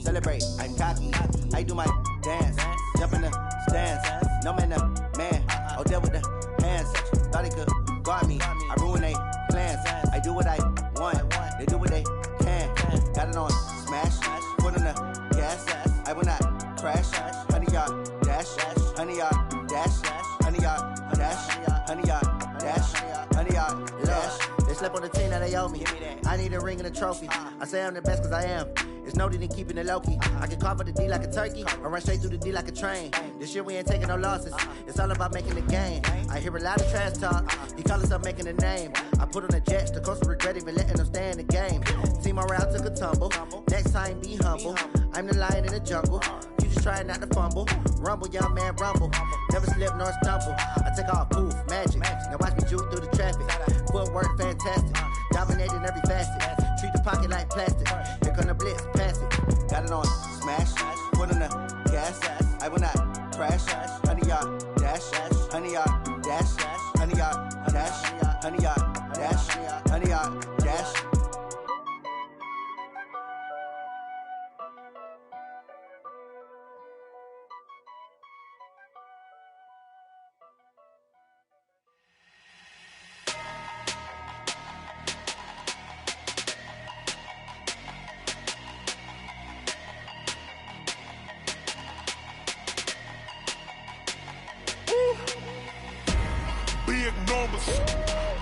celebrate, I'm cocky. I do my dance, jump in the stands. No man, man, oh, there with the hands. Thought he could guard me, I ruin they plans. I do what I want, they do what they can. Got it on smash, put on the gas. I will not crash, 100-yard dash, 100-yard dash, 100-yard dash, 100-yard dash, 100-yard dash. They slept on the team that they owe me. I need a ring and a trophy. I say I'm the best cause I am. It's noted in keeping it low-key. I can carve up the D like a turkey or run straight through the D like a train. This year we ain't taking no losses. It's all about making the game. I hear a lot of trash talk. He call himself making a name. I put on the Jets. The coach will regret even letting them stay in the game. Team morale took a tumble. Next time be humble. I'm the lion in the jungle. You just trying not to fumble. Rumble, young man, rumble. Never slip nor stumble. I take off, poof, magic. Now watch me juke through the traffic. Footwork fantastic. Dominating every facet. Treat the pocket like plastic. Here come the blitz, pass it. Got it on smash. Put on the gas. I will not crash. 100-yard dash. 100-yard dash. 100-yard dash. 100-yard dash. 100-yard dash.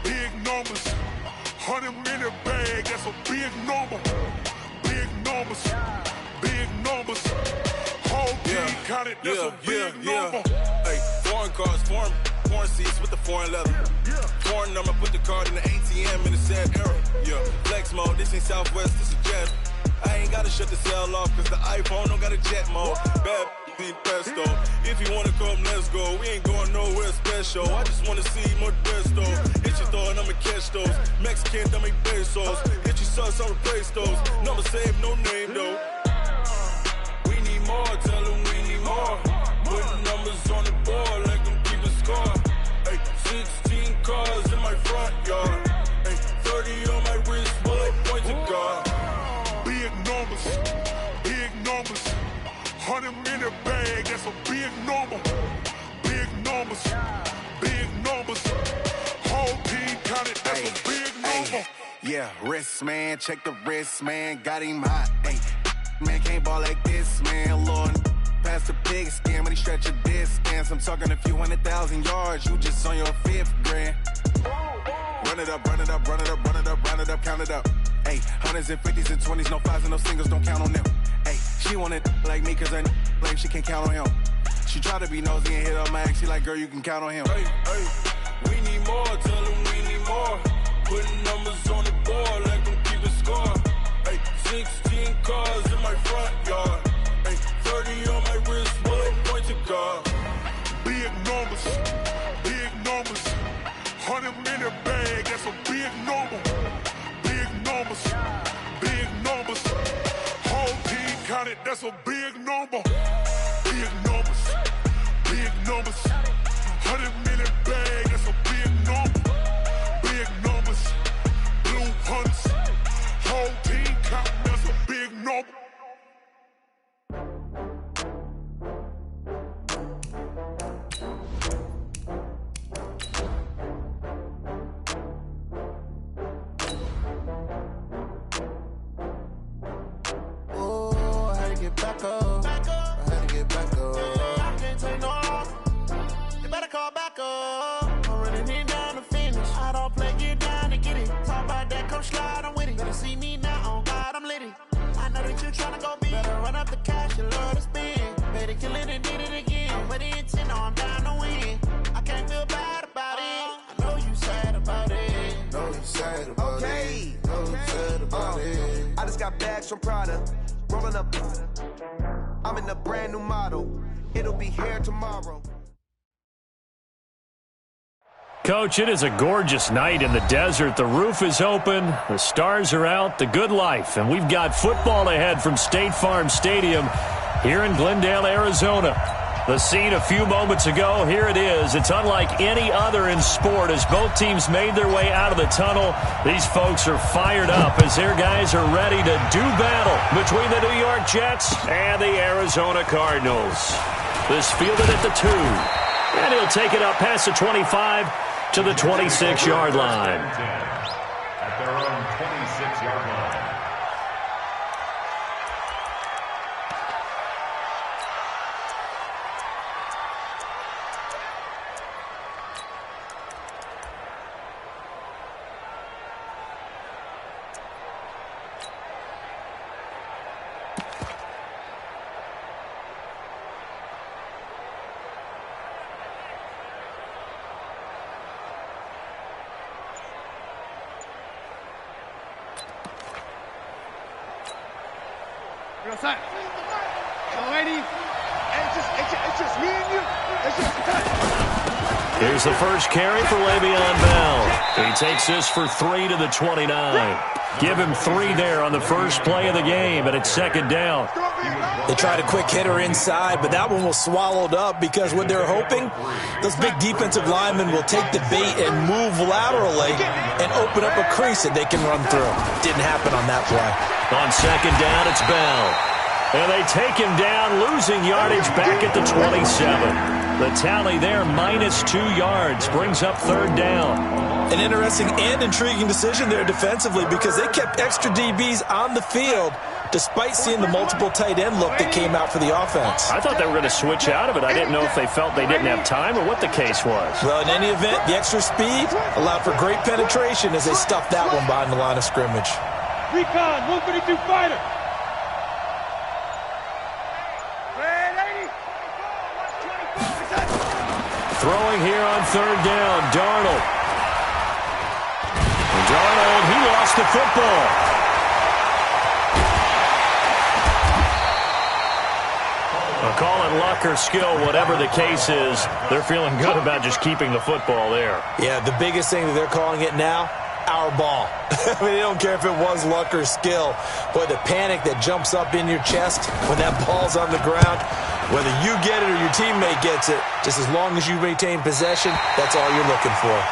Big numbers, 100 in the bag, that's a big number. Big numbers, whole team counted, that's a big number. Hey, foreign cars, foreign seats with the foreign leather. Foreign number, put the card in the ATM in the sad era. Yeah, flex mode, this ain't Southwest, this is Jet. I ain't gotta shut the cell off, cause the iPhone don't got a jet mode. Bad pesto. If you wanna come, let's go. We ain't going nowhere special. I just wanna see more pesto. Hit your thought, I'ma catch those. Mexican, dummy pesos. Hit your sauce, I'll replace those. Number saved, no name though. We need more, tell them we need more. Putting numbers on the board like them keep a score. Hey, 16 cars in my front yard. Hey, 30 on my wrist, bullet point to God. Big numbers, 100 in the bag, that's a big number. Big numbers, whole team counted, that's a big number. Yeah, wrist man, check the wrist man, got him hot. Ay, man can't ball like this, man. Lord, past the pig skin, but he stretch a distance. I'm talking a few 100,000 yards, you just on your 5th grand. Run it up, count it up. Ay, hundreds and 50s and 20s, no 5s and no singles, don't count on them. Ay, she want it like me, cause her like she can't count on him. She try to be nosy and hit up my ex, she like, girl, you can count on him. Hey, we need more, tell them we need more. Putting numbers on the board like them keep a score. Hey, 16 cars in my front yard. Hey, 30 on my wrist, bullet point to God. Big numbers, 100 in the bag, that's a big number. Big numbers, whole team counted, that's a big number. Big numbers, 100 million bag, that's a big number. Big numbers, blue hunts, whole team counting, that's a big number. Back up. I had to get back up. I can't take no loss. You better call back up. I'm running it down to finish. I don't play, get down to get it. Talk about that, come slide, I'm with it. Better see me now, on God, I'm litty. I know that you tryna go big. Better run up the cash, you love to spend. Better kill it and did it again. I'm with the intent, no, I'm down to win. I can't feel bad about it. I know you sad about it. Know you sad about it. Know you sad about it. I just got bags from Prada. Rolling up, I'm in a brand new model. It'll be here tomorrow. Coach, it is a gorgeous night in the desert. The roof is open, the stars are out, the good life. And we've got football ahead from State Farm Stadium here in Glendale, Arizona. The scene a few moments ago, here it is. It's unlike any other in sport as both teams made their way out of the tunnel. These folks are fired up as their guys are ready to do battle between the New York Jets and the Arizona Cardinals. This fielded at the 2. And he'll take it up past the 25 to the 26-yard line. At their own 26-yard line. Here's the first carry for Le'Veon Bell. He takes this for 3 to the 29. Give him 3 there on the first play of the game, and it's second down. They tried a quick hitter inside, but that one was swallowed up because what they're hoping, those big defensive linemen will take the bait and move laterally and open up a crease that they can run through. Didn't happen on that play. On second down, it's Bell. And they take him down, losing yardage back at the 27. The tally there, -2 yards, brings up third down. An interesting and intriguing decision there defensively because they kept extra DBs on the field despite seeing the multiple tight end look that came out for the offense. I thought they were going to switch out of it. I didn't know if they felt they didn't have time or what the case was. Well, in any event, the extra speed allowed for great penetration as they stuffed that one behind the line of scrimmage. Recon, 132 fighter. Throwing here on third down, Darnold. Darnold, he lost the football. I'll call it luck or skill, whatever the case is. They're feeling good about just keeping the football there. Yeah, the biggest thing that they're calling it now, our ball. I mean, they don't care if it was luck or skill. Boy, the panic that jumps up in your chest when that ball's on the ground, whether you get it or your teammate gets it, just as long as you maintain possession, that's all you're looking for.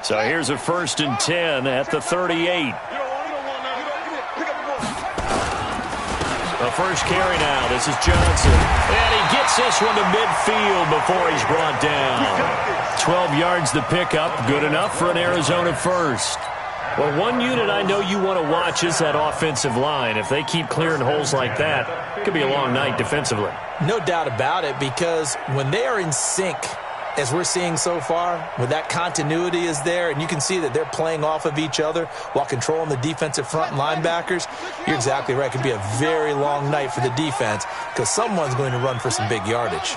So here's a 1st and 10 at the 38. The first carry now. This is Johnson. And he gets this one to midfield before he's brought down. 12 yards to pick up. Good enough for an Arizona first. Well, one unit I know you want to watch is that offensive line. If they keep clearing holes like that, it could be a long night defensively. No doubt about it, because when they are in sync, as we're seeing so far, when that continuity is there, and you can see that they're playing off of each other while controlling the defensive front linebackers, you're exactly right. It could be a very long night for the defense because someone's going to run for some big yardage.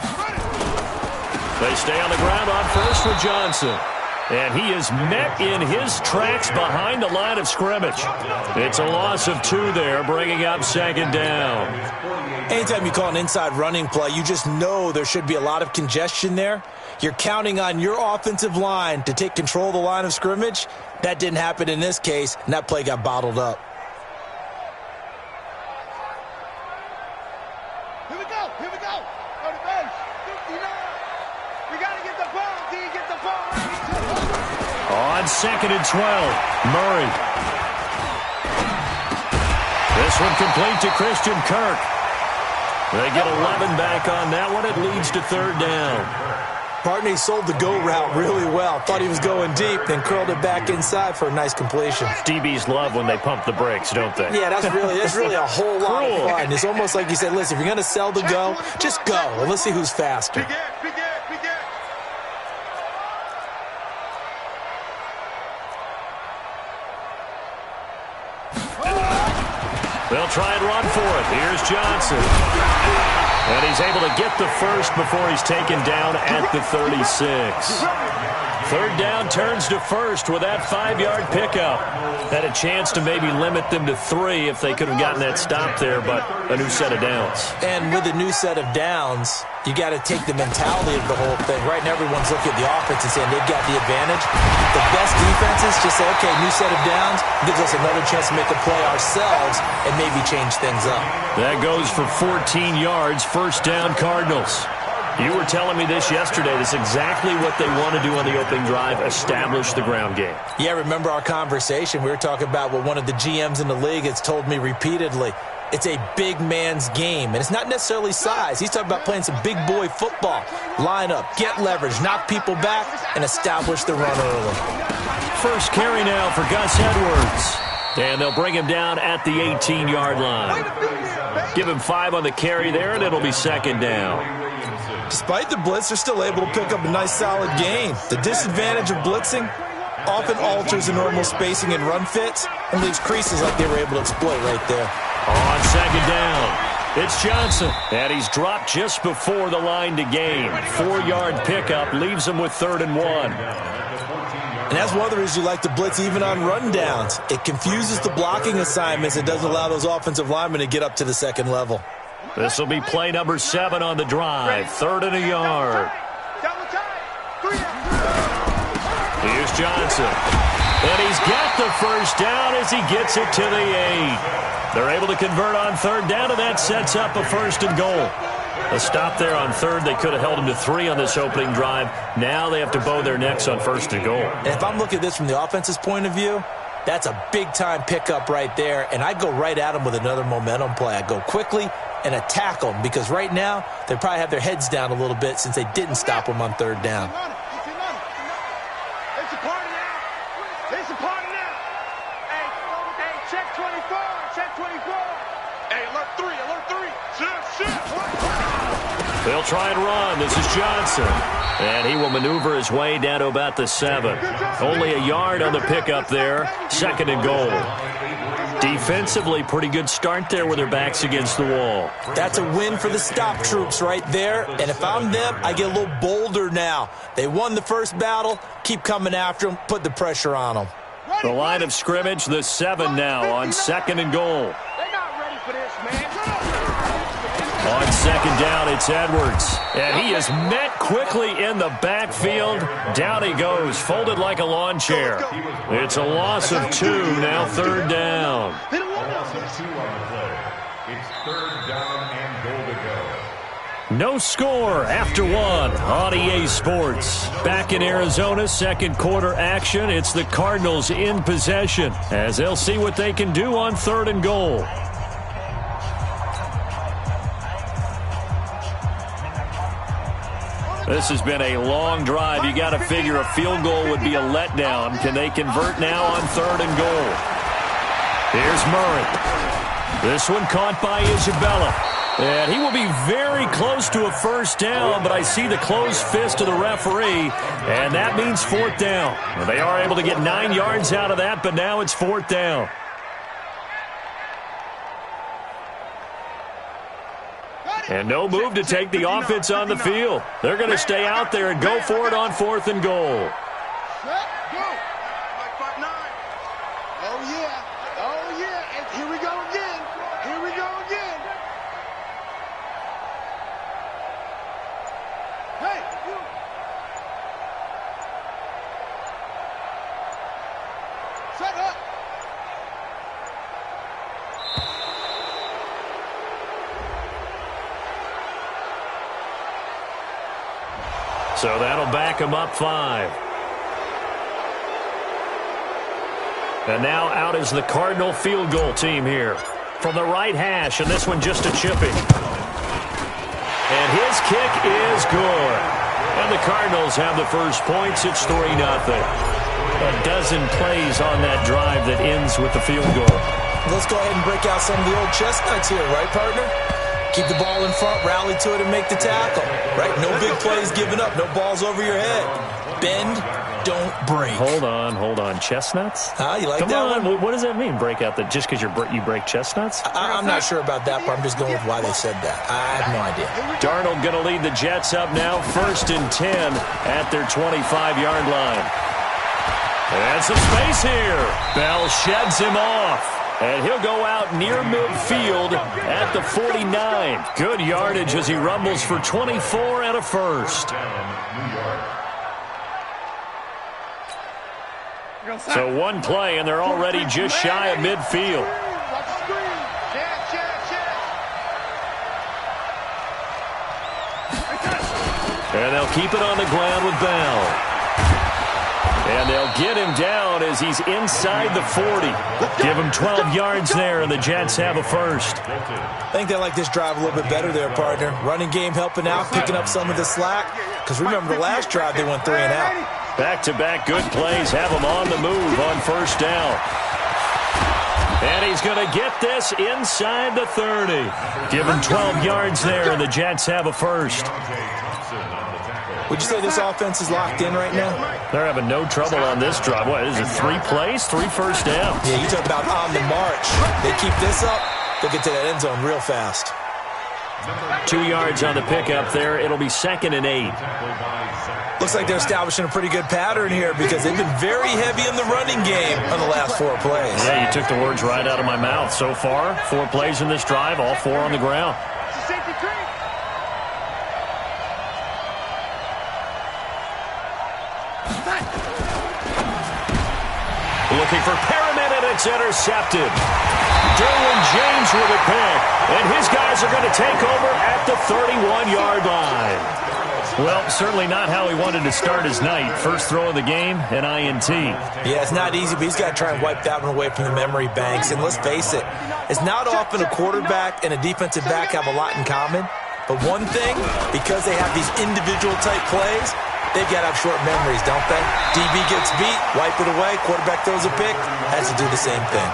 They stay on the ground on first for Johnson. And he is met in his tracks behind the line of scrimmage. It's a loss of 2 there, bringing up second down. Anytime you call an inside running play, you just know there should be a lot of congestion there. You're counting on your offensive line to take control of the line of scrimmage. That didn't happen in this case, and that play got bottled up. Here we go. Go to base. 59. We got to get the ball. D, get the ball. On 2nd and 12, Murray. This one complete to Christian Kirk. They get 11 back on that one. It leads to third down. Partney sold the go route really well. Thought he was going deep, then curled it back inside for a nice completion. DBs love when they pump the brakes, don't they? Yeah, that's really a whole lot of fun. It's almost like you said, listen, if you're going to sell the go, just go, and let's see who's faster. They'll try and run for it. Here's Johnson. And he's able to get the first before he's taken down at the 36. Third down turns to first with that 5-yard pickup. Had a chance to maybe limit them to 3 if they could have gotten that stop there, but a new set of downs. And with a new set of downs, you got to take the mentality of the whole thing. Right now, everyone's looking at the offense and saying they've got the advantage. The best defenses just say, okay, new set of downs gives us another chance to make a play ourselves and maybe change things up. That goes for 14 yards, first down Cardinals. You were telling me this yesterday. That's exactly what they want to do on the opening drive, establish the ground game. Yeah, remember our conversation? We were talking about what one of the GMs in the league has told me repeatedly. It's a big man's game, and it's not necessarily size. He's talking about playing some big boy football. Line up, get leverage, knock people back, and establish the run early. First carry now for Gus Edwards. And they'll bring him down at the 18-yard line. Give him 5 on the carry there, and it'll be second down. Despite the blitz, they're still able to pick up a nice, solid gain. The disadvantage of blitzing often alters the normal spacing and run fits and leaves creases like they were able to exploit right there. On second down, it's Johnson. And he's dropped just before the line to gain. 4-yard pickup leaves him with 3rd and 1. And that's one of the reasons you like to blitz even on rundowns. It confuses the blocking assignments and doesn't allow those offensive linemen to get up to the second level. This will be play number 7 on the drive. 3rd and a yard. Here's Johnson. And he's got the first down as he gets it to the 8. They're able to convert on 3rd down, and that sets up a 1st and goal. A stop there on 3rd. They could have held him to 3 on this opening drive. Now they have to bow their necks on 1st and goal. And if I'm looking at this from the offense's point of view, that's a big-time pickup right there, and I'd go right at him with another momentum play. I'd go quickly and attack them, because right now they probably have their heads down a little bit since they didn't stop them on 3rd down. It's a party now. It's a party now. Hey, check 24. Check 24. Hey, alert 3. Shit. They'll try and run. This is Johnson. And he will maneuver his way down to about the 7. Only a yard on the pickup there. 2nd and goal. Defensively, pretty good start there with their backs against the wall. That's a win for the stop troops right there. And if I'm them, I get a little bolder now. They won the first battle. Keep coming after them. Put the pressure on them. The line of scrimmage, the 7 now on 2nd and goal. They're not ready for this, man. On 2nd down, it's Edwards. And he is met quickly in the backfield. Down he goes, folded like a lawn chair. It's a loss of 2, now 3rd down. Loss of 2 on the play. It's 3rd down and goal to go. No score after 1 on EA Sports. Back in Arizona, 2nd quarter action. It's the Cardinals in possession as they'll see what they can do on 3rd and goal. This has been a long drive. You got to figure a field goal would be a letdown. Can they convert now on 3rd and goal? Here's Murray. This one caught by Isabella. And he will be very close to a first down, but I see the closed fist of the referee, and that means 4th down. Well, they are able to get 9 yards out of that, but now it's 4th down. And no move to take the offense on the field. They're going to stay out there and go for it on 4th and goal. Oh, yeah. And here we go again. Hey, you. Set up. So that'll back him up 5. And now out is the Cardinal field goal team here. From the right hash, and this one just a chipping. And his kick is good. And the Cardinals have the first points. It's 3-0. A dozen plays on that drive that ends with the field goal. Let's go ahead and break out some of the old chestnuts here, right, partner? Keep the ball in front, rally to it, and make the tackle. Right? No big plays given up. No balls over your head. Bend, don't break. Hold on. Chestnuts? You like Come that on. one? What does that mean, break out just because you break chestnuts? I'm not sure about that, but I'm just going with why they said that. I have no idea. Darnold going to lead the Jets up now, 1st and 10 at their 25-yard line. And some space here. Bell sheds him off. And he'll go out near midfield at the 49. Good yardage as he rumbles for 24 and a first. So one play, and they're already just shy of midfield. And they'll keep it on the ground with Bell. And they'll get him down as he's inside the 40. Give him 12 yards there, and the Jets have a first. I think they like this drive a little bit better there, partner. Running game helping out, picking up some of the slack. Because remember, the last drive they went 3 and out. Back-to-back good plays have him on the move on first down. And he's going to get this inside the 30. Give him 12 yards there, and the Jets have a first. Would you say this offense is locked in right now? They're having no trouble on this drive. What, is it 3 plays, 3 first downs? Yeah, you talk about on the march. They keep this up, they'll get to that end zone real fast. 2 yards on the pickup there. It'll be 2nd and 8. Looks like they're establishing a pretty good pattern here because they've been very heavy in the running game on the last 4 plays. Yeah, you took the words right out of my mouth. So far, 4 plays in this drive, all 4 on the ground. Looking for Perriman, and it's intercepted. Derwin James with a pick, and his guys are going to take over at the 31-yard line. Well, certainly not how he wanted to start his night. First throw of the game, an INT. Yeah, it's not easy, but he's got to try and wipe that one away from the memory banks. And let's face it, it's not often a quarterback and a defensive back have a lot in common. But one thing, because they have these individual-type plays, they've got to have short memories, don't they? DB gets beat, wipe it away, quarterback throws a pick, has to do the same thing.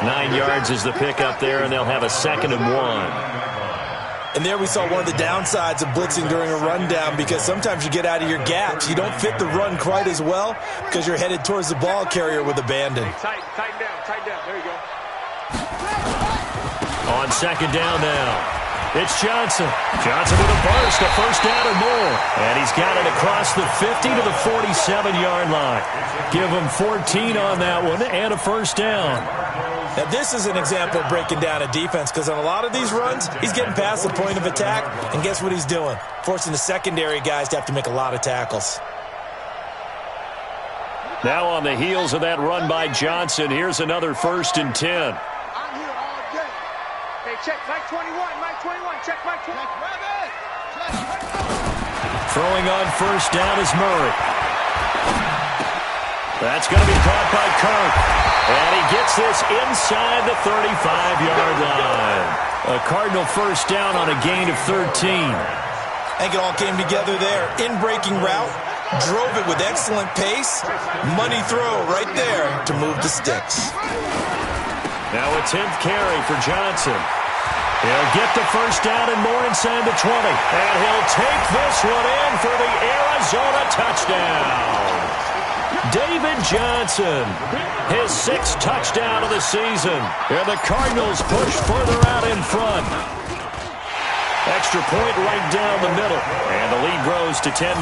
9 yards is the pick up there, and they'll have a 2nd and 1. And there we saw one of the downsides of blitzing during a rundown because sometimes you get out of your gaps. You don't fit the run quite as well because you're headed towards the ball carrier with abandon. Tighten down. There you go. On 2nd down now. It's Johnson. Johnson with a burst, a first down or more. And he's got it across the 50 to the 47-yard line. Give him 14 on that one and a first down. Now, this is an example of breaking down a defense because on a lot of these runs, he's getting past the point of attack, and guess what he's doing? Forcing the secondary guys to have to make a lot of tackles. Now on the heels of that run by Johnson, here's another 1st and 10. I'm here all day. Hey, check Mike 21. Check Mike 21. Throwing on first down is Murray. That's going to be caught by Kirk. And he gets this inside the 35-yard line. A Cardinal first down on a gain of 13. I think it all came together there. In-breaking route, drove it with excellent pace. Money throw right there to move the sticks. Now a 10th carry for Johnson. He'll get the first down and more inside the 20. And he'll take this one in for the Arizona touchdown. David Johnson, his 6th touchdown of the season. And the Cardinals push further out in front. Extra point right down the middle. And the lead grows to 10-0.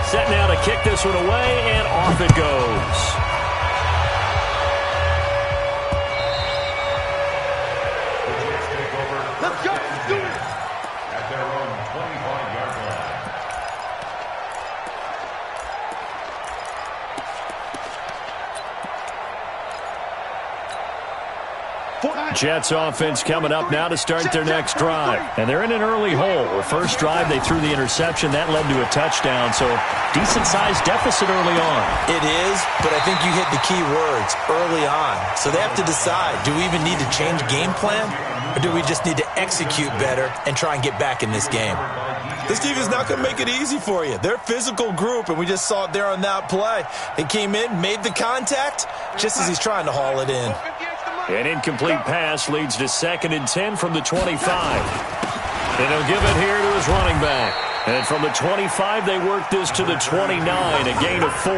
Set now to kick this one away, and off it goes. Let's go. Do it. At their own 25-yard line. Jets offense coming up now to start their next drive. And they're in an early hole. The first drive, they threw the interception. That led to a touchdown, so decent-sized deficit early on. It is, but I think you hit the key words, early on. So they have to decide, do we even need to change game plan? Or do we just need to execute better and try and get back in this game? This defense is not going to make it easy for you. They're a physical group, and we just saw it there on that play. They came in, made the contact, just as he's trying to haul it in. An incomplete pass leads to 2nd and 10 from the 25. And he'll give it here to his running back. And from the 25, they work this to the 29, a gain of 4.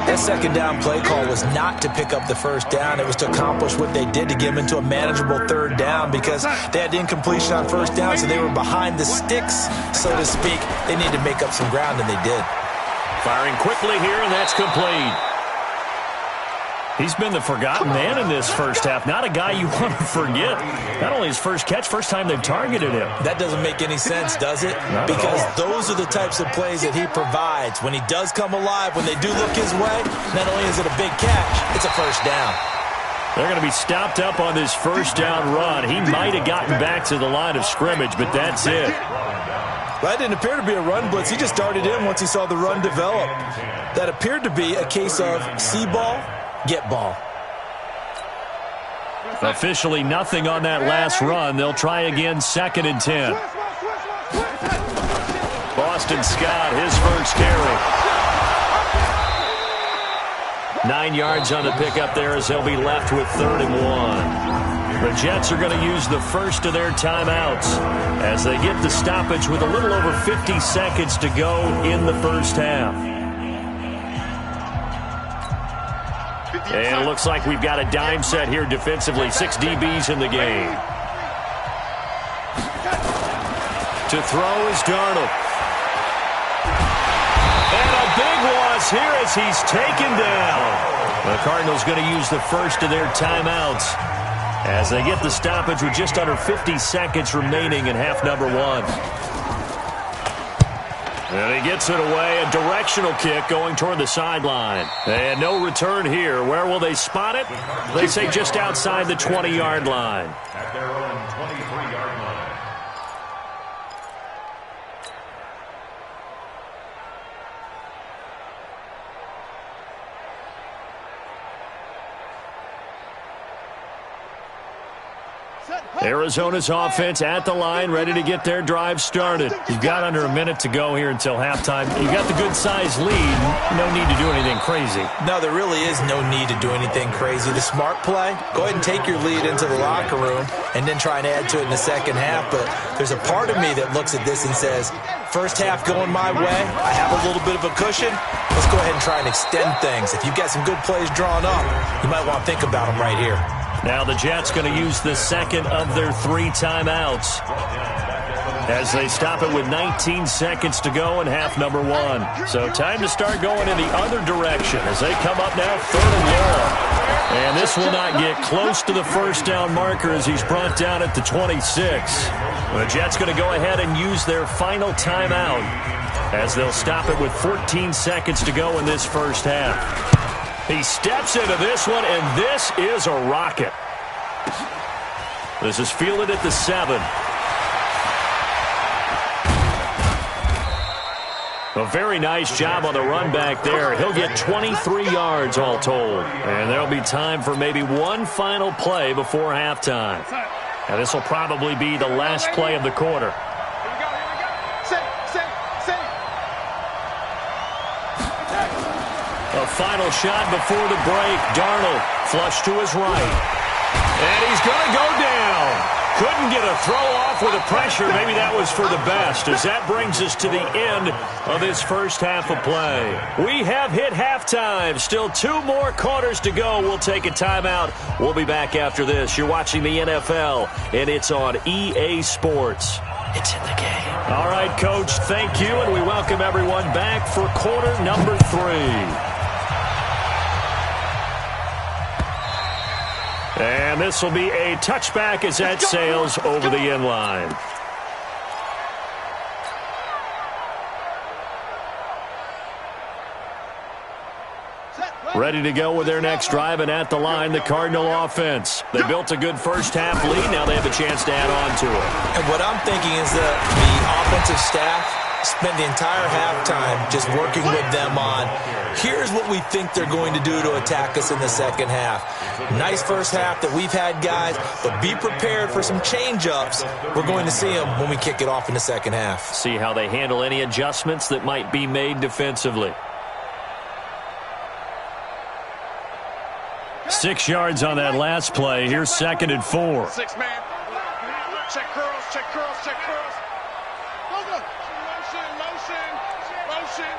That second down play call was not to pick up the first down. It was to accomplish what they did to get them into a manageable third down because they had incompletion on first down, so they were behind the sticks, so to speak. They needed to make up some ground, and they did. Firing quickly here, and that's complete. He's been the forgotten man in this first half. Not a guy you want to forget. Not only his first catch, first time they've targeted him. That doesn't make any sense, does it? Because those are the types of plays that he provides. When he does come alive, when they do look his way, not only is it a big catch, it's a first down. They're going to be stopped up on this first down run. He might have gotten back to the line of scrimmage, but that's it. That didn't appear to be a run blitz. He just darted in once he saw the run develop. That appeared to be a case of see ball, get ball. Officially nothing on that last run. They'll try again, 2nd and 10. Boston Scott, his first carry. 9 yards on the pickup there as they'll be left with 3rd and 1. The Jets are going to use the first of their timeouts as they get the stoppage with a little over 50 seconds to go in the first half. And it looks like we've got a dime set here defensively. 6 DBs in the game. To throw is Darnold. And a big loss here as he's taken down. The Cardinals going to use the first of their timeouts as they get the stoppage with just under 50 seconds remaining in half number 1. And he gets it away, a directional kick going toward the sideline. And no return here. Where will they spot it? They say just outside the 20-yard line. At their own 23-yard line. Arizona's offense at the line, ready to get their drive started. You've got under a minute to go here until halftime. You've got the good-sized lead. No need to do anything crazy. No, there really is no need to do anything crazy. The smart play, go ahead and take your lead into the locker room and then try and add to it in the second half. But there's a part of me that looks at this and says, first half going my way, I have a little bit of a cushion. Let's go ahead and try and extend things. If you've got some good plays drawn up, you might want to think about them right here. Now the Jets going to use the second of their 3 timeouts as they stop it with 19 seconds to go in half number 1. So time to start going in the other direction as they come up now 3rd and long. And this will not get close to the first down marker as he's brought down at the 26. The Jets going to go ahead and use their final timeout as they'll stop it with 14 seconds to go in this first half. He steps into this one, and this is a rocket. This is fielded at the 7. A very nice job on the run back there. He'll get 23 yards all told. And there'll be time for maybe one final play before halftime. And this will probably be the last play of the quarter. A final shot before the break. Darnold flush to his right. And he's going to go down. Couldn't get a throw off with the pressure. Maybe that was for the best, as that brings us to the end of this first half of play. We have hit halftime. Still 2 more quarters to go. We'll take a timeout. We'll be back after this. You're watching the NFL, and it's on EA Sports. It's in the game. All right, Coach, thank you, and we welcome everyone back for quarter number 3. And this will be a touchback as that sails over the end line. Ready to go with their next drive, and at the line, the Cardinal offense. They built a good first half lead. Now they have a chance to add on to it. And what I'm thinking is that the offensive staff spent the entire halftime just working with them on, here's what we think they're going to do to attack us in the second half. Nice first half that we've had, guys, but be prepared for some change-ups. We're going to see them when we kick it off in the second half. See how they handle any adjustments that might be made defensively. 6 yards on that last play. Here's 2nd and 4. 6 man. Check curls, check curls, check curls. Go. Motion.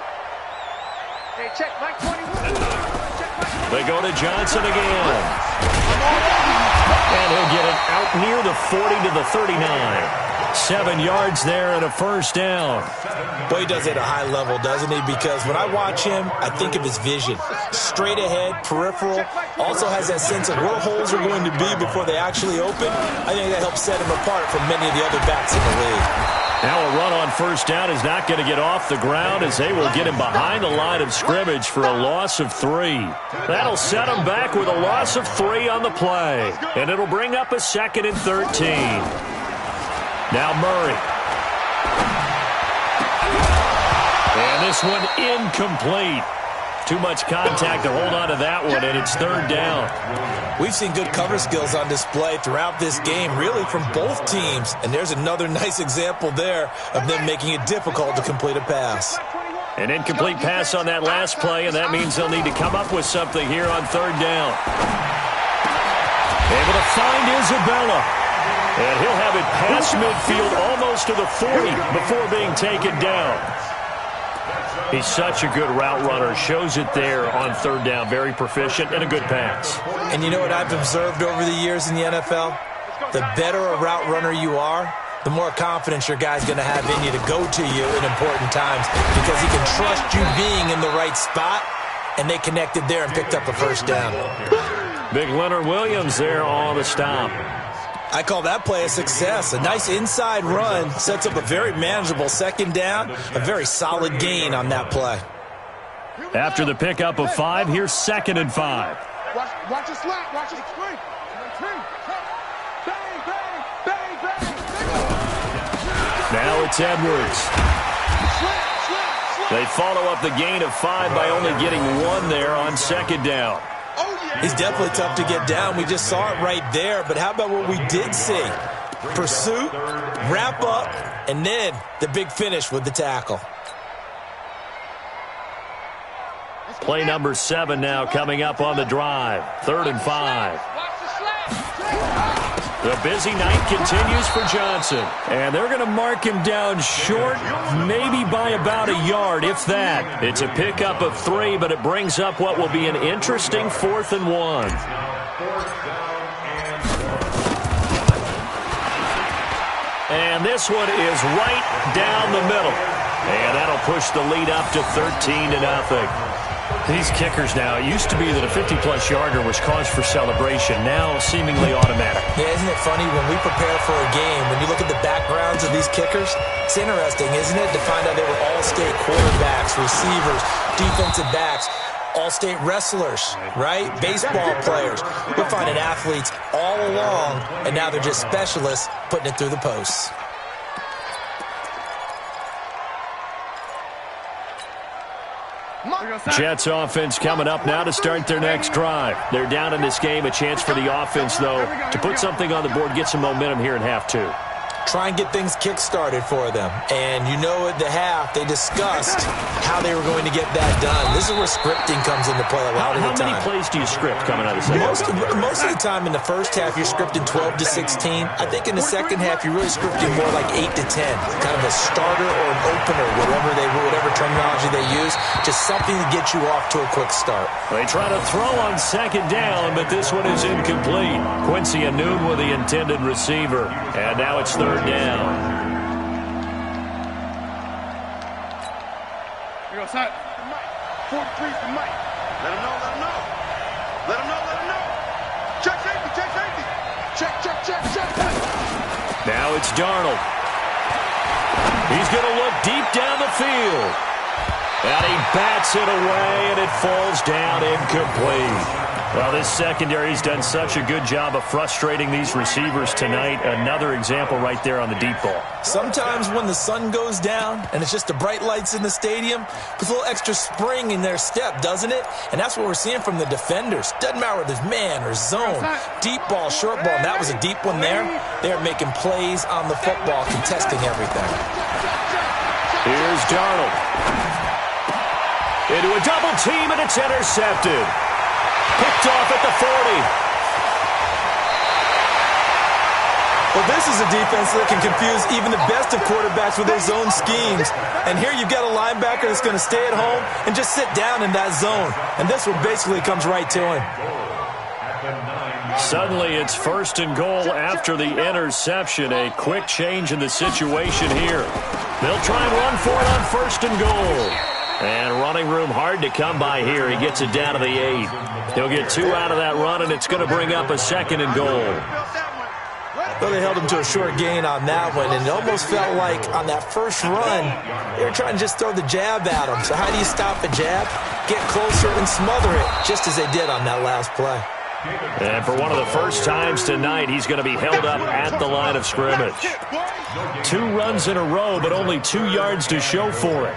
Hey, check Mike 21. They go to Johnson again. And he'll get it out near the 40 to the 39. 7 yards there and a first down. Boy, he does it at a high level, doesn't he? Because when I watch him, I think of his vision. Straight ahead, peripheral. Also has that sense of where holes are going to be before they actually open. I think that helps set him apart from many of the other backs in the league. Now a run on first down is not going to get off the ground as they will get him behind the line of scrimmage for a loss of 3. That'll set him back with a loss of 3 on the play. And it'll bring up a 2nd and 13. Now Murray. And this one incomplete. Too much contact to hold on to that one, and it's 3rd down. We've seen good cover skills on display throughout this game, really from both teams. And there's another nice example there of them making it difficult to complete a pass. An incomplete pass on that last play, and that means they'll need to come up with something here on 3rd down. Able to find Isabella. And he'll have it past midfield almost to the 40 before being taken down. He's such a good route runner. Shows it there on 3rd down. Very proficient and a good pass. And you know what I've observed over the years in the NFL? The better a route runner you are, the more confidence your guy's going to have in you to go to you in important times because he can trust you being in the right spot, and they connected there and picked up a first down. Big Leonard Williams there on the stop. I call that play a success. A nice inside run sets up a very manageable 2nd down, a very solid gain on that play. After the pickup of 5, here's 2nd and 5. Watch it slap, watch it swing. Bang. Now it's Edwards. They follow up the gain of 5 by only getting 1 there on 2nd down. He's definitely tough to get down. We just saw it right there. But how about what we did see? Pursuit, wrap up, and then the big finish with the tackle. Play number 7 now coming up on the drive. 3rd and 5. The busy night continues for Johnson. And they're going to mark him down short, maybe by about a yard, if that. It's a pickup of 3, but it brings up what will be an interesting 4th and 1. And this one is right down the middle. And that'll push the lead up to 13-0. These kickers now, it used to be that a 50-plus yarder was cause for celebration, now seemingly automatic. Yeah, isn't it funny when we prepare for a game, when you look at the backgrounds of these kickers, it's interesting, isn't it, to find out they were all-state quarterbacks, receivers, defensive backs, all-state wrestlers, right? Baseball players. We're finding athletes all along, and now they're just specialists putting it through the posts. Jets offense coming up now to start their next drive. They're down in this game. A chance for the offense, though, to put something on the board, get some momentum here in half 2. Try and get things kick-started for them. And you know at the half, they discussed how they were going to get that done. This is where scripting comes into play a lot of the time. How many plays do you script coming out of the second? Most of the time in the first half, you're scripting 12 to 16. I think in the second half, you're really scripting more like 8 to 10. Kind of a starter or an opener, whatever terminology they use. Just something to get you off to a quick start. They try to throw on 2nd down, but this one is incomplete. Quincy Anoon with the intended receiver. And now it's 3rd down. Here goes Hunt. 43 for Mike. Let him know. Check safety. Check. Now it's Darnold. He's going to look deep down the field. And he bats it away, and it falls down incomplete. Well, this secondary's done such a good job of frustrating these receivers tonight. Another example right there on the deep ball. Sometimes when the sun goes down and it's just the bright lights in the stadium, puts a little extra spring in their step, doesn't it? And that's what we're seeing from the defenders. Doesn't matter whether it's man or zone, deep ball, short ball. And that was a deep one there. They're making plays on the football, contesting everything. Here's Darnold. Into a double team, and it's intercepted. Picked off at the 40. Well, this is a defense that can confuse even the best of quarterbacks with their zone schemes. And here you've got a linebacker that's going to stay at home and just sit down in that zone. And this one basically comes right to him. Suddenly it's 1st and goal after the interception. A quick change in the situation here. They'll try and run for it on 1st and goal. And running room hard to come by here. He gets it down to the 8. He'll get 2 out of that run, and it's going to bring up a 2nd and goal. Well, they held him to a short gain on that one, and it almost felt like on that first run, they were trying to just throw the jab at him. So how do you stop a jab? Get closer and smother it, just as they did on that last play. And for one of the first times tonight, he's going to be held up at the line of scrimmage. 2 runs in a row, but only 2 yards to show for it.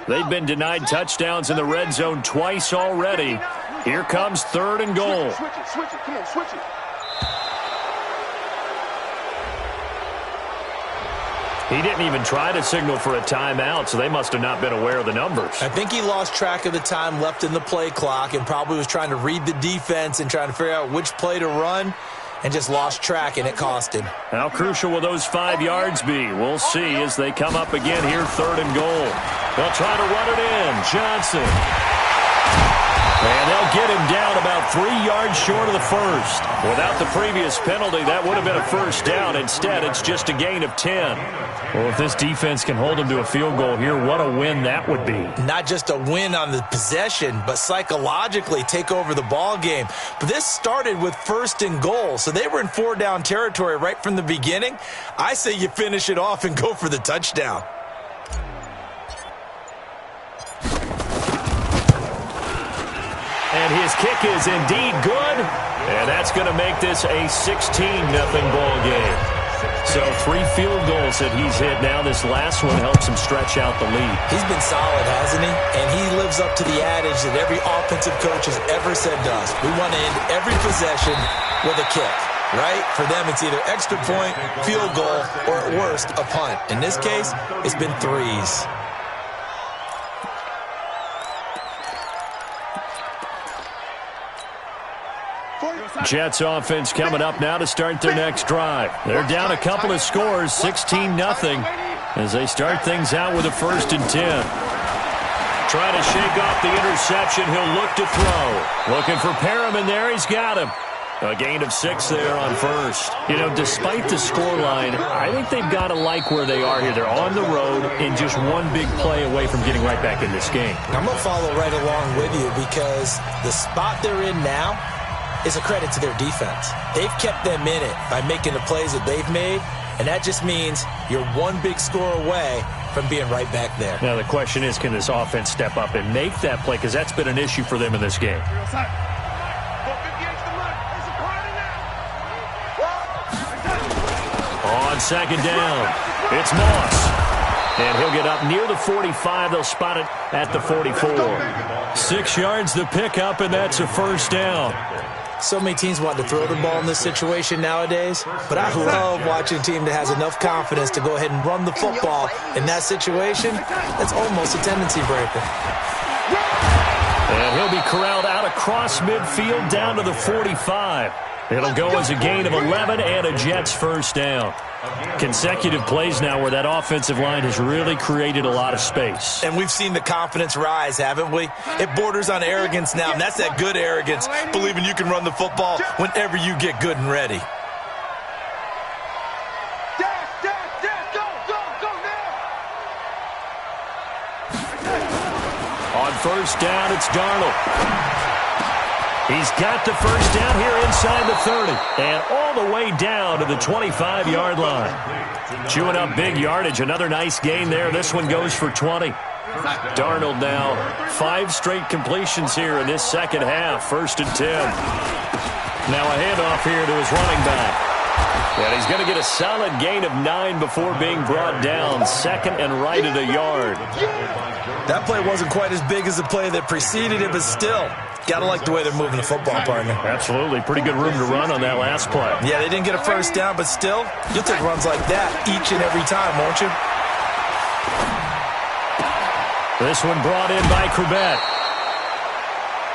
They've been denied touchdowns in the red zone twice already. Here comes 3rd and goal. Switch it. Come on, switch it. He didn't even try to signal for a timeout, so they must have not been aware of the numbers. I think he lost track of the time left in the play clock and probably was trying to read the defense and trying to figure out which play to run, and just lost track, and it cost him. How crucial will those 5 yards be? We'll see as they come up again here, 3rd and goal. They'll try to run it in. Johnson. And they'll get him down about 3 yards short of the first. Without the previous penalty, that would have been a first down. Instead, it's just a gain of 10. Well, if this defense can hold him to a field goal here, what a win that would be. Not just a win on the possession, but psychologically take over the ball game. But this started with 1st and goal, so they were in 4-down territory right from the beginning. I say you finish it off and go for the touchdown. And his kick is indeed good. And that's going to make this a 16-0 ball game. So 3 field goals that he's hit now. This last one helps him stretch out the lead. He's been solid, hasn't he? And he lives up to the adage that every offensive coach has ever said to us. We want to end every possession with a kick, right? For them, it's either extra point, field goal, or at worst, a punt. In this case, it's been 3s. Jets offense coming up now to start their next drive. They're down a couple of scores, 16-0, as they start things out with a 1st and 10. Trying to shake off the interception. He'll look to throw. Looking for Perriman there. He's got him. A gain of 6 there on first. You know, despite the scoreline, I think they've got to like where they are here. They're on the road and just one big play away from getting right back in this game. I'm going to follow right along with you because the spot they're in now is a credit to their defense. They've kept them in it by making the plays that they've made, and that just means you're one big score away from being right back there. Now the question is, can this offense step up and make that play? Because that's been an issue for them in this game. On 2nd down, it's Moss. And he'll get up near the 45. They'll spot it at the 44. 6 yards the pickup, and that's a 1st down. So many teams want to throw the ball in this situation nowadays, but I love watching a team that has enough confidence to go ahead and run the football. In that situation, that's almost a tendency breaker. And he'll be corralled out across midfield down to the 45. It'll go as a gain of 11 and a Jets 1st down. Consecutive plays now where that offensive line has really created a lot of space. And we've seen the confidence rise, haven't we? It borders on arrogance now, and that's that good arrogance, believing you can run the football whenever you get good and ready. On 1st down, it's Darnold. He's got the 1st down here inside the 30 and all the way down to the 25-yard line. Chewing up big yardage. Another nice gain there. This one goes for 20. Darnold now 5 straight completions here in this second half. 1st and 10. Now a handoff here to his running back. And he's going to get a solid gain of 9 before being brought down. Second and right at a yard. That play wasn't quite as big as the play that preceded it, but still, got to like the way they're moving the football, partner. Absolutely. Pretty good room to run on that last play. Yeah, they didn't get a first down, but still, you'll take runs like that each and every time, won't you? This one brought in by Corbett.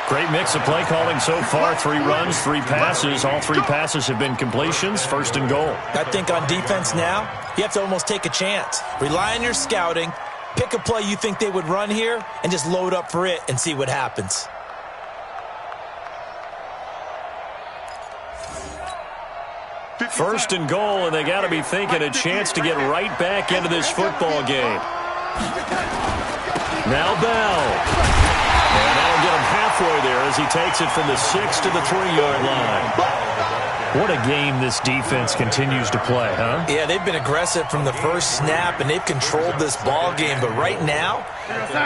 Great mix of play calling so far. 3 runs, 3 passes. All 3 passes have been completions. First and goal. I think on defense now, you have to almost take a chance. Rely on your scouting. Pick a play you think they would run here and just load up for it and see what happens. First and goal, and they got to be thinking a chance to get right back into this football game. Now Bell. And that'll get him halfway there as he takes it from the 6 to the 3-yard line. What a game this defense continues to play, huh? Yeah, they've been aggressive from the first snap, and they've controlled this ball game. But right now,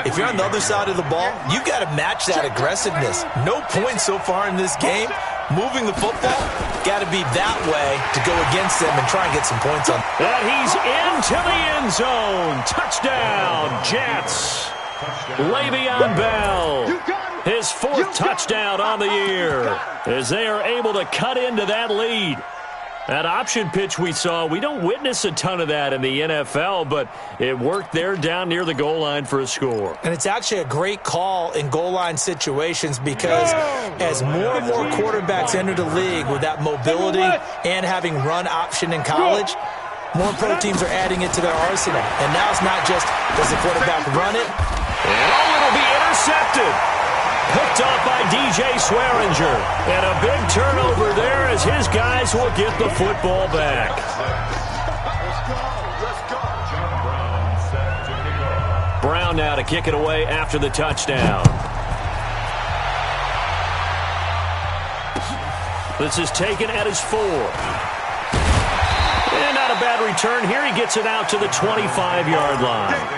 if you're on the other side of the ball, you've got to match that aggressiveness. No points so far in this game. Moving the football, got to be that way to go against them and try and get some points on. And he's into the end zone. Touchdown, Jets. Le'Veon Bell, his 4th touchdown on the year, as they are able to cut into that lead. That option pitch we saw, we don't witness a ton of that in the NFL, but it worked there down near the goal line for a score. And it's actually a great call in goal line situations because as more and more quarterbacks enter the league with that mobility and having run option in college, more pro teams are adding it to their arsenal. And now it's not just, does the quarterback run it? Oh, it'll be intercepted. Picked off by DJ Swearinger. And a big turnover there as his guys will get the football back. Brown now to kick it away after the touchdown. This is taken at his 4. And not a bad return here. He gets it out to the 25-yard line.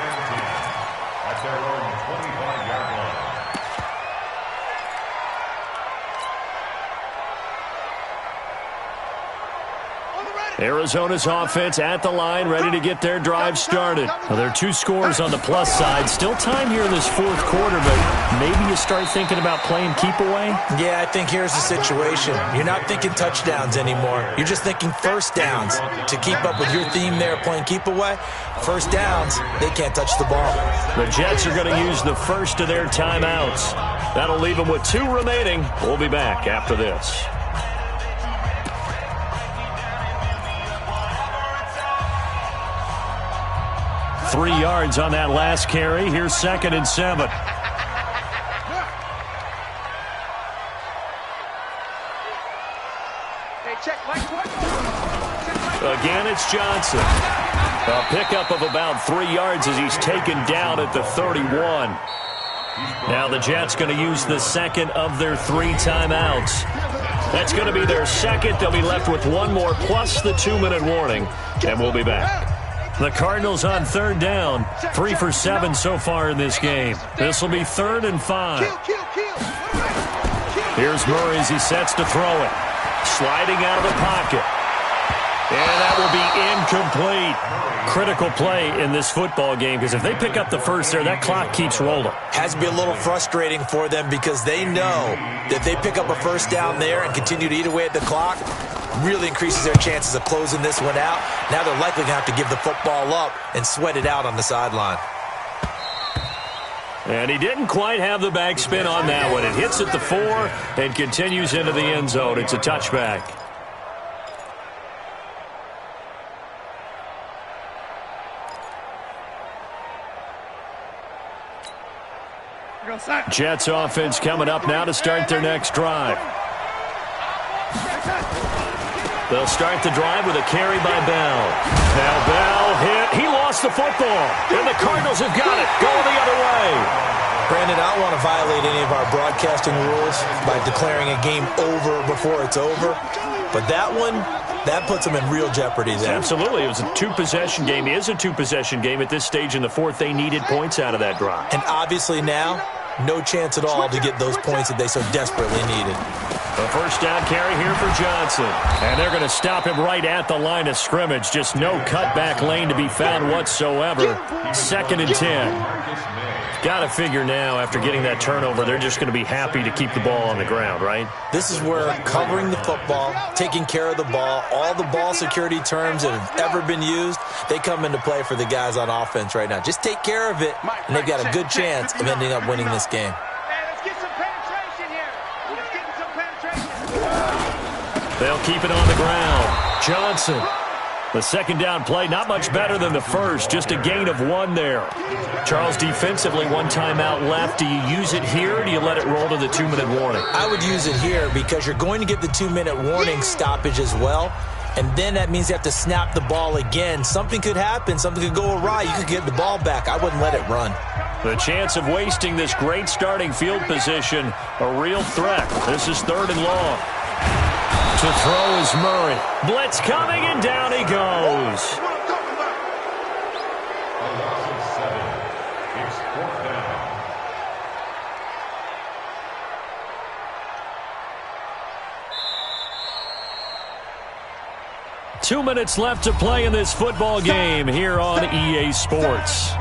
Arizona's offense at the line, ready to get their drive started. Well, there are 2 scores on the plus side. Still time here in this 4th quarter, but maybe you start thinking about playing keep away? Yeah, I think here's the situation. You're not thinking touchdowns anymore. You're just thinking first downs. To keep up with your theme there, playing keep away, first downs, they can't touch the ball. The Jets are going to use the first of their timeouts. That'll leave them with 2 remaining. We'll be back after this. 3 yards on that last carry. Here's 2nd and 7. Again, it's Johnson. A pickup of about 3 yards as he's taken down at the 31. Now the Jets going to use the 2nd of their 3 timeouts. That's going to be their 2nd. They'll be left with 1 more plus the 2-minute warning, and we'll be back. The Cardinals on 3rd down. 3 for 7 so far in this game. This will be 3rd and 5. Here's Murray as he sets to throw it. Sliding out of the pocket. And that will be incomplete. Critical play in this football game because if they pick up the first there, that clock keeps rolling. Has to be a little frustrating for them because they know that they pick up a first down there and continue to eat away at the clock, really increases their chances of closing this one out. Now they're likely going to have to give the football up and sweat it out on the sideline. And he didn't quite have the backspin on that one. It hits at the 4 and continues into the end zone. It's a touchback. Jets offense coming up now to start their next drive. They'll start the drive with a carry by Bell. Now Bell hit. He lost the football. And the Cardinals have got it. Going the other way. Brandon, I don't want to violate any of our broadcasting rules by declaring a game over before it's over. But that one, that puts them in real jeopardy there. Absolutely. It was a 2-possession game. It is a 2-possession game at this stage in the 4th. They needed points out of that drive. And obviously now, no chance at all to get those points that they so desperately needed. A first down carry here for Johnson. And they're going to stop him right at the line of scrimmage. Just no cutback lane to be found whatsoever. 2nd and 10. Got to figure now, after getting that turnover, they're just going to be happy to keep the ball on the ground, right? This is where covering the football, taking care of the ball, all the ball security terms that have ever been used, they come into play for the guys on offense right now. Just take care of it, and they've got a good chance of ending up winning this game. They'll keep it on the ground. Johnson. The second down play, not much better than the first. Just a gain of 1 there. Charles, defensively, 1 timeout left. Do you use it here, or do you let it roll to the 2-minute warning? I would use it here because you're going to get the 2-minute warning stoppage as well. And then that means you have to snap the ball again. Something could happen. Something could go awry. You could get the ball back. I wouldn't let it run. The chance of wasting this great starting field position, a real threat. This is 3rd and long. To throw is Murray. Blitz coming, and down he goes. A loss of 7. It's 4th down. Two minutes left to play in this football game here on EA Sports.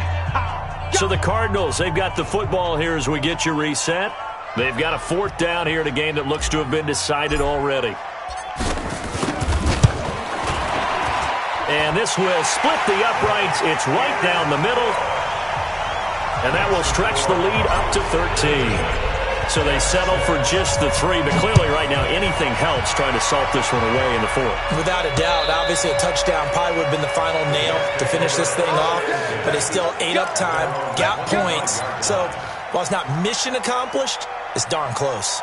So the Cardinals, they've got the football here as we get you reset. They've got a 4th down here in a game that looks to have been decided already. And this will split the uprights. It's right down the middle. And that will stretch the lead up to 13. So they settle for just the 3. But clearly right now anything helps trying to salt this one away in the 4th. Without a doubt, obviously a touchdown probably would have been the final nail to finish this thing off. But it's still ate up time, got points. So while it's not mission accomplished, it's darn close.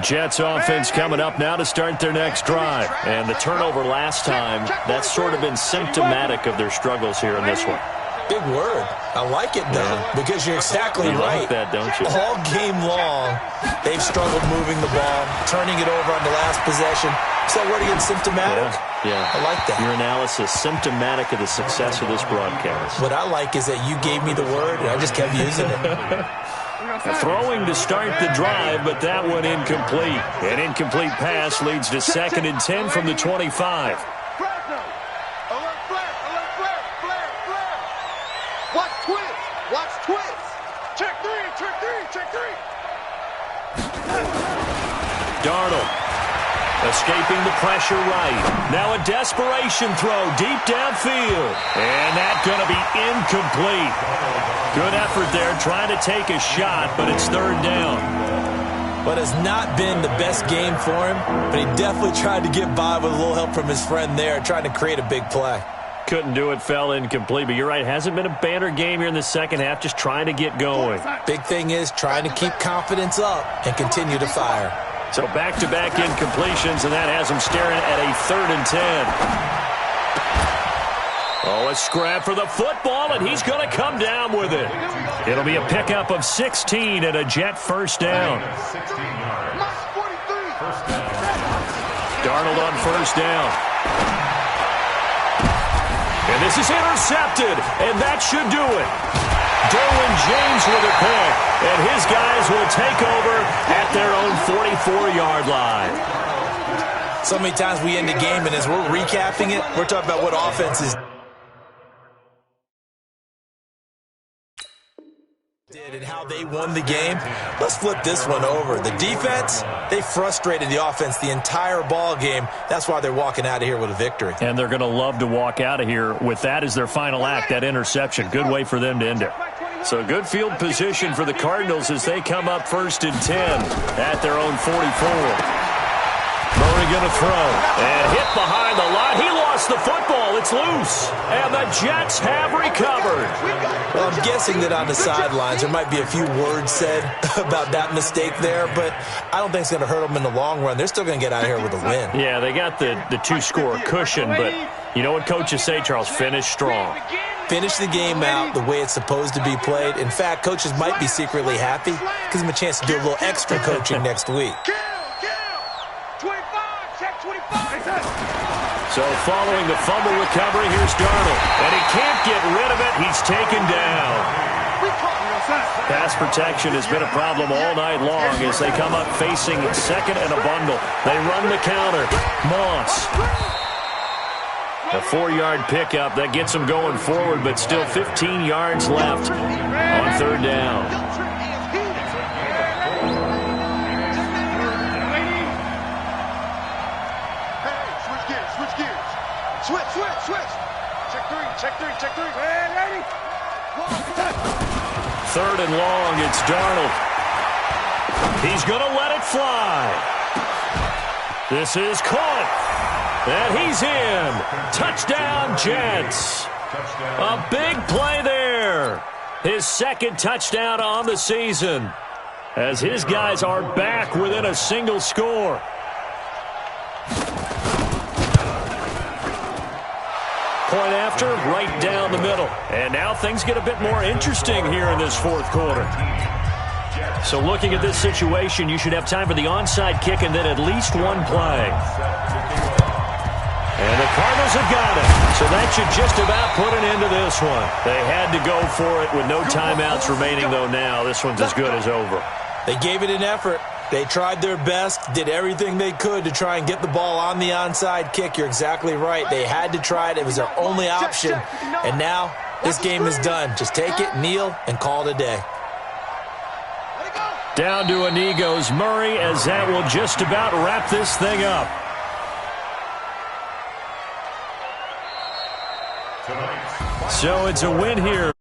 Jets offense coming up now to start their next drive. And the turnover last time, that's sort of been symptomatic of their struggles here in this one. Big word. I like it, though, because you're exactly right. Like that, don't you? All game long, they've struggled moving the ball, turning it over on the last possession. Is that word again, symptomatic? Yeah. I like that. Your analysis, symptomatic of the success of this broadcast. What I like is that you gave me the word, and I just kept using it. Throwing to start the drive, but that one incomplete. An incomplete pass leads to 2nd and 10 from the 25. Watch twist. Watch twist. Check 3. Check 3. Check 3. Darnold escaping the pressure right. Now a desperation throw deep downfield. And that's going to be incomplete. Good effort there trying to take a shot, but it's 3rd down. But it's not been the best game for him, but he definitely tried to get by with a little help from his friend there, trying to create a big play. Couldn't do it, fell incomplete. But you're right, hasn't been a banner game here in the second half, just trying to get going. Big thing is trying to keep confidence up and continue to fire. So back-to-back incompletions, and that has him staring at a 3rd and 10. Oh, a scrap for the football, and he's going to come down with it. It'll be a pickup of 16 and a Jet first down. 16 yards. First down. Darnold on first down. And this is intercepted, and that should do it. Derwin James with a pick, and his guys will take over at their own 44-yard line. So many times we end the game, and as we're recapping it, we're talking about what offenses did and how they won the game. Let's flip this one over. The defense, they frustrated the offense the entire ball game. That's why they're walking out of here with a victory. And they're going to love to walk out of here with that as their final act, that interception. Good way for them to end it. So good field position for the Cardinals as they come up 1st and 10 at their own 44. Murray going to throw, and hit behind the line. He lost the football. It's loose, and the Jets have recovered. Well, I'm guessing that on the sidelines there might be a few words said about that mistake there, but I don't think it's going to hurt them in the long run. They're still going to get out of here with a win. Yeah, they got the 2-score cushion, but you know what coaches say, Charles? Finish strong. Finish the game out the way it's supposed to be played. In fact, coaches might be secretly happy. Gives them a chance to do a little extra coaching next week. So following the fumble recovery, here's Darnold. And he can't get rid of it. He's taken down. Pass protection has been a problem all night long as they come up facing second and a bundle. They run the counter. Moss. A 4-yard pickup that gets them going forward, but still 15 yards left on third down. Switch. Check three. Ready. Third and long, it's Darnold. He's going to let it fly. This is caught. And he's in. Touchdown, Jets. A big play there. His second touchdown on the season, as his guys are back within a single score. Point after, right down the middle. And now things get a bit more interesting here in this fourth quarter. So looking at this situation, you should have time for the onside kick and then at least one play. And the Cardinals have got it. So that should just about put an end to this one. They had to go for it with no timeouts remaining, though now. This one's as good as over. They gave it an effort. They tried their best, did everything they could to try and get the ball on the onside kick. You're exactly right. They had to try it. It was their only option. And now this game is done. Just take it, kneel, and call it a day. Down to a knee goes Murray, as that will just about wrap this thing up. So it's a win here.